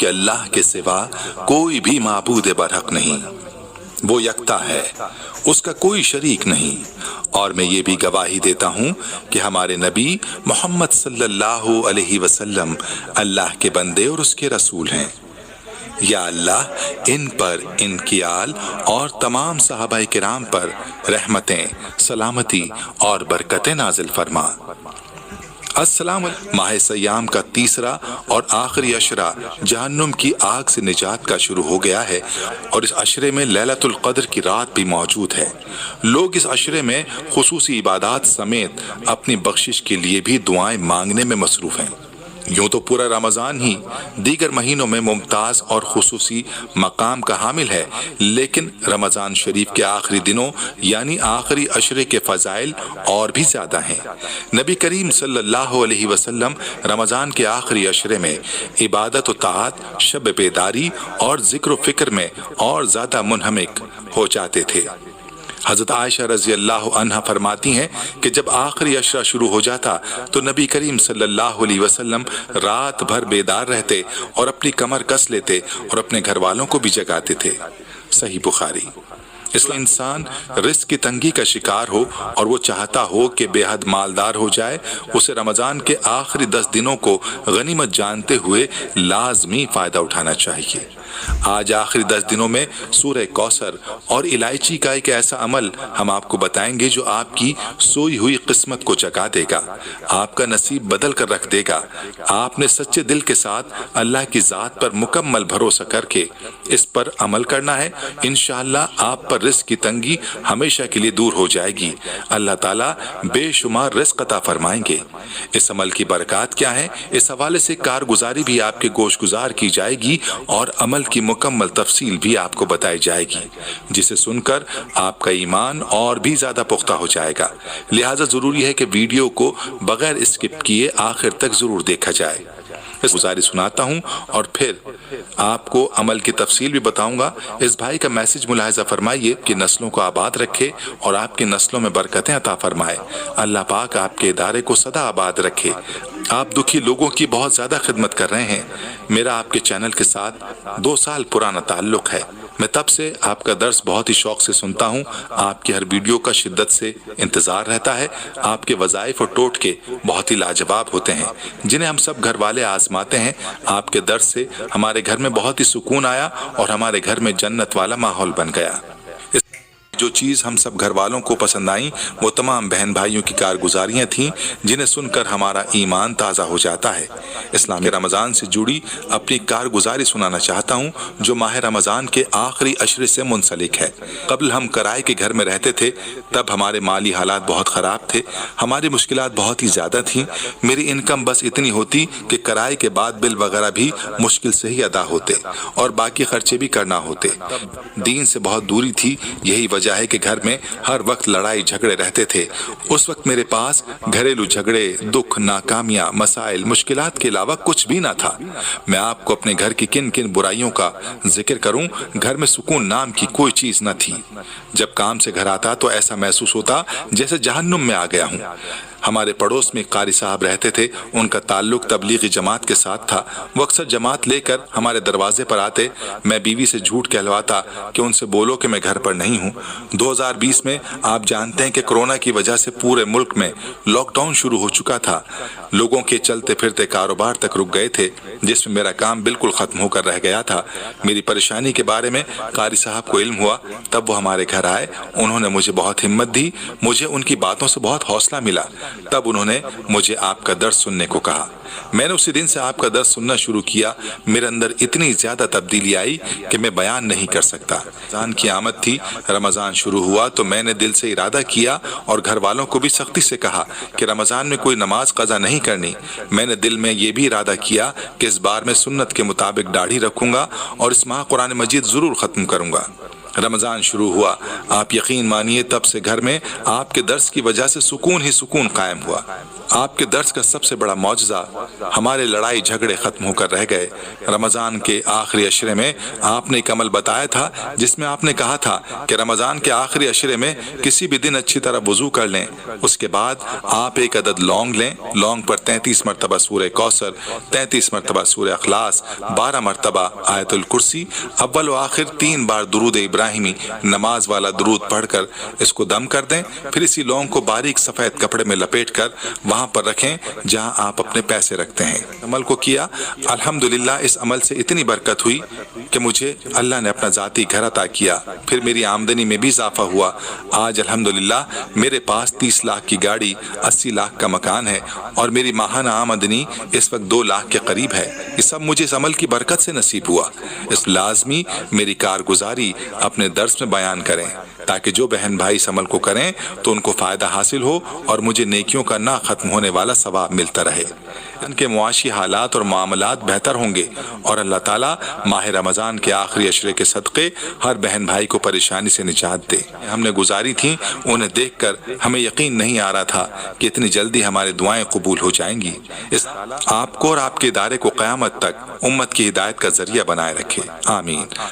کہ اللہ کے سوا کوئی بھی معبود برحق نہیں، وہ یکتا ہے، اس کا کوئی شریک نہیں، اور میں یہ بھی گواہی دیتا ہوں کہ ہمارے نبی محمد صلی اللہ علیہ وسلم اللہ کے بندے اور اس کے رسول ہیں۔ یا اللہ ان پر، ان کی آل اور تمام صحابہ کرام پر رحمتیں، سلامتی اور برکتیں نازل فرما۔ السلام علیکم۔ ماہ سیام کا تیسرا اور آخری عشرہ جہنم کی آگ سے نجات کا شروع ہو گیا ہے، اور اس عشرے میں لیلۃ القدر کی رات بھی موجود ہے۔ لوگ اس عشرے میں خصوصی عبادات سمیت اپنی بخشش کے لیے بھی دعائیں مانگنے میں مصروف ہیں۔ یوں تو پورا رمضان ہی دیگر مہینوں میں ممتاز اور خصوصی مقام کا حامل ہے، لیکن رمضان شریف کے آخری دنوں یعنی آخری عشرے کے فضائل اور بھی زیادہ ہیں۔ نبی کریم صلی اللہ علیہ وسلم رمضان کے آخری عشرے میں عبادت و طاعت، شب بیداری اور ذکر و فکر میں اور زیادہ منہمک ہو جاتے تھے۔ حضرت عائشہ رضی اللہ عنہا فرماتی ہیں کہ جب آخری عشرہ شروع ہو جاتا تو نبی کریم صلی اللہ علیہ وسلم رات بھر بیدار رہتے اور اپنی کمر کس لیتے اور اپنے گھر والوں کو بھی جگاتے تھے۔ صحیح بخاری۔ اس لیے انسان رزق کی تنگی کا شکار ہو اور وہ چاہتا ہو کہ بے حد مالدار ہو جائے، اسے رمضان کے آخری 10 دنوں کو غنیمت جانتے ہوئے لازمی فائدہ اٹھانا چاہیے۔ آج آخری 10 دنوں میں سورہ کوثر اور الائچی کا ایک ایسا عمل ہم آپ کو بتائیں گے جو آپ کی سوئی ہوئی قسمت کو جگا دے گا، آپ کا نصیب بدل کر رکھ دے گا۔ آپ نے سچے دل کے ساتھ اللہ کی ذات پر مکمل بھروسہ کر کے اس پر عمل کرنا ہے، انشاءاللہ آپ پر رزق کی تنگی ہمیشہ کے لیے دور ہو جائے گی۔ اللہ تعالیٰ بے شمار رزق عطا فرمائیں گے۔ اس عمل کی برکات کیا ہے، اس حوالے سے کارگزاری بھی آپ کے گوش گزار کی جائے گی اور عمل کی مکمل تفصیل بھی آپ کو بتائی جائے گی، جسے سن کر آپ کا ایمان اور بھی زیادہ پختہ ہو جائے گا۔ لہٰذا ضروری ہے کہ ویڈیو کو بغیر اسکپ کیے آخر تک ضرور دیکھا جائے۔ اس گزارش سناتا ہوں اور پھر آپ کو عمل کی تفصیل بھی بتاؤں گا۔ اس بھائی کا میسج ملاحظہ فرمائیے کہ نسلوں کو آباد رکھے اور آپ کی نسلوں میں برکتیں عطا فرمائے۔ اللہ پاک آپ کے ادارے کو سدا آباد رکھے۔ آپ دکھی لوگوں کی بہت زیادہ خدمت کر رہے ہیں۔ میرا آپ کے چینل کے ساتھ 2 سال پرانا تعلق ہے۔ میں تب سے آپ کا درس بہت ہی شوق سے سنتا ہوں۔ آپ کی ہر ویڈیو کا شدت سے انتظار رہتا ہے۔ آپ کے وظائف اور ٹوٹکے بہت ہی لاجواب ہوتے ہیں، جنہیں ہم سب گھر والے آزماتے ہیں۔ آپ کے درس سے ہمارے گھر میں بہت ہی سکون آیا اور ہمارے گھر میں جنت والا ماحول بن گیا۔ جو چیز ہم سب گھر والوں کو پسند آئیں وہ تمام بہن بھائیوں کی کارگزاریاں تھیں، جنہیں سن کر ہمارا ایمان تازہ ہو جاتا ہے۔ اسلامی رمضان سے جڑی اپنی کارگزاری سنانا چاہتا ہوں جو ماہ رمضان کے آخری عشرے سے منسلک ہے۔ قبل ہم کرائے کے گھر میں رہتے تھے، تب ہمارے مالی حالات بہت خراب تھے، ہماری مشکلات بہت ہی زیادہ تھیں۔ میری انکم بس اتنی ہوتی کہ کرائے کے بعد بل وغیرہ بھی مشکل سے ہی ادا ہوتے اور باقی خرچے بھی کرنا ہوتے۔ دین سے بہت دوری تھی، یہی وجہ ہے کہ گھر میں ہر وقت لڑائی جھگڑے رہتے تھے۔ اس وقت میرے پاس گھریلو جھگڑے، دکھ، ناکامیاں، مسائل، مشکلات کے علاوہ کچھ بھی نہ تھا۔ میں آپ کو اپنے گھر کی کن کن برائیوں کا ذکر کروں، گھر میں سکون نام کی کوئی چیز نہ تھی۔ جب کام سے گھر آتا تو ایسا محسوس ہوتا جیسے جہنم میں آ گیا ہوں۔ ہمارے پڑوس میں قاری صاحب رہتے تھے، ان کا تعلق تبلیغی جماعت کے ساتھ تھا۔ وہ اکثر جماعت لے کر ہمارے دروازے پر آتے۔ میں بیوی سے جھوٹ کہلواتا کہ ان سے بولو کہ میں گھر پر نہیں ہوں۔ 2020 میں آپ جانتے ہیں کہ کورونا کی وجہ سے پورے ملک میں لاک ڈاؤن شروع ہو چکا تھا۔ لوگوں کے چلتے پھرتے کاروبار تک رک گئے تھے، جس میں میرا کام بالکل ختم ہو کر رہ گیا تھا۔ میری پریشانی کے بارے میں قاری صاحب کو علم ہوا، تب وہ ہمارے گھر آئے۔ انہوں نے مجھے بہت ہمت دی، مجھے ان کی باتوں سے بہت حوصلہ ملا۔ تب انہوں نے مجھے آپ کا درس سننے کو کہا۔ میں نے اسی دن سے آپ کا درس سننا شروع کیا۔ میرے اندر اتنی زیادہ تبدیلی آئی کہ میں بیان نہیں کر سکتا۔ رمضان کی آمد تھی، رمضان شروع ہوا تو میں نے دل سے ارادہ کیا اور گھر والوں کو بھی سختی سے کہا کہ رمضان میں کوئی نماز قضا نہیں کرنی۔ میں نے دل میں یہ بھی ارادہ کیا کہ اس بار میں سنت کے مطابق داڑھی رکھوں گا اور اس ماہ قرآن مجید ضرور ختم کروں گا۔ رمضان شروع ہوا، آپ یقین مانیے تب سے گھر میں آپ کے درس کی وجہ سے سکون ہی سکون قائم ہوا۔ آپ کے درس کا سب سے بڑا معجزہ ہمارے لڑائی جھگڑے ختم ہو کر رہ گئے۔ رمضان کے آخری عشرے میں آپ نے ایک عمل بتایا تھا جس میں آپ نے کہا تھا کہ رمضان کے آخری عشرے میں کسی بھی دن اچھی طرح وضو کر لیں، اس کے بعد آپ ایک عدد لونگ لیں، لونگ پر 33 مرتبہ سورہ کوثر، 33 مرتبہ سورہ اخلاص، 12 مرتبہ آیت الکرسی، اول و آخر 3 بار درود ابراہیمی نماز والا درود پڑھ کر اس کو دم کر دیں، پھر اسی لونگ کو باریک سفید کپڑے میں لپیٹ کر وہاں پر رکھیں جہاں آپ اپنے پیسے رکھتے ہیں۔ عمل کو کیا، الحمدللہ اس عمل سے اتنی برکت ہوئی کہ مجھے اللہ نے اپنا ذاتی گھر عطا کیا، پھر میری آمدنی میں بھی اضافہ ہوا۔ آج الحمدللہ میرے پاس 30 لاکھ کی گاڑی، 80 لاکھ کا مکان ہے اور میری ماہانہ آمدنی اس وقت 2 لاکھ کے قریب ہے۔ یہ سب مجھے اس عمل کی برکت سے نصیب ہوا۔ اس لازمی میری کارگزاری اپنے درس میں بیان کریں تاکہ جو بہن بھائی اس عمل کو کریں تو ان کو فائدہ حاصل ہو اور مجھے نیکیوں کا نہ ختم ہونے والا ثواب ملتا رہے۔ ان کے معاشی حالات اور معاملات بہتر ہوں گے اور اللہ تعالیٰ ماہ رمضان کے آخری عشرے کے صدقے ہر بہن بھائی کو پریشانی سے نجات دے۔ ہم نے گزاری تھی، انہیں دیکھ کر ہمیں یقین نہیں آ رہا تھا کہ اتنی جلدی ہماری دعائیں قبول ہو جائیں گی۔ اس آپ کو اور آپ کے ادارے کو قیامت تک امت کی ہدایت کا ذریعہ بنائے رکھے، آمین۔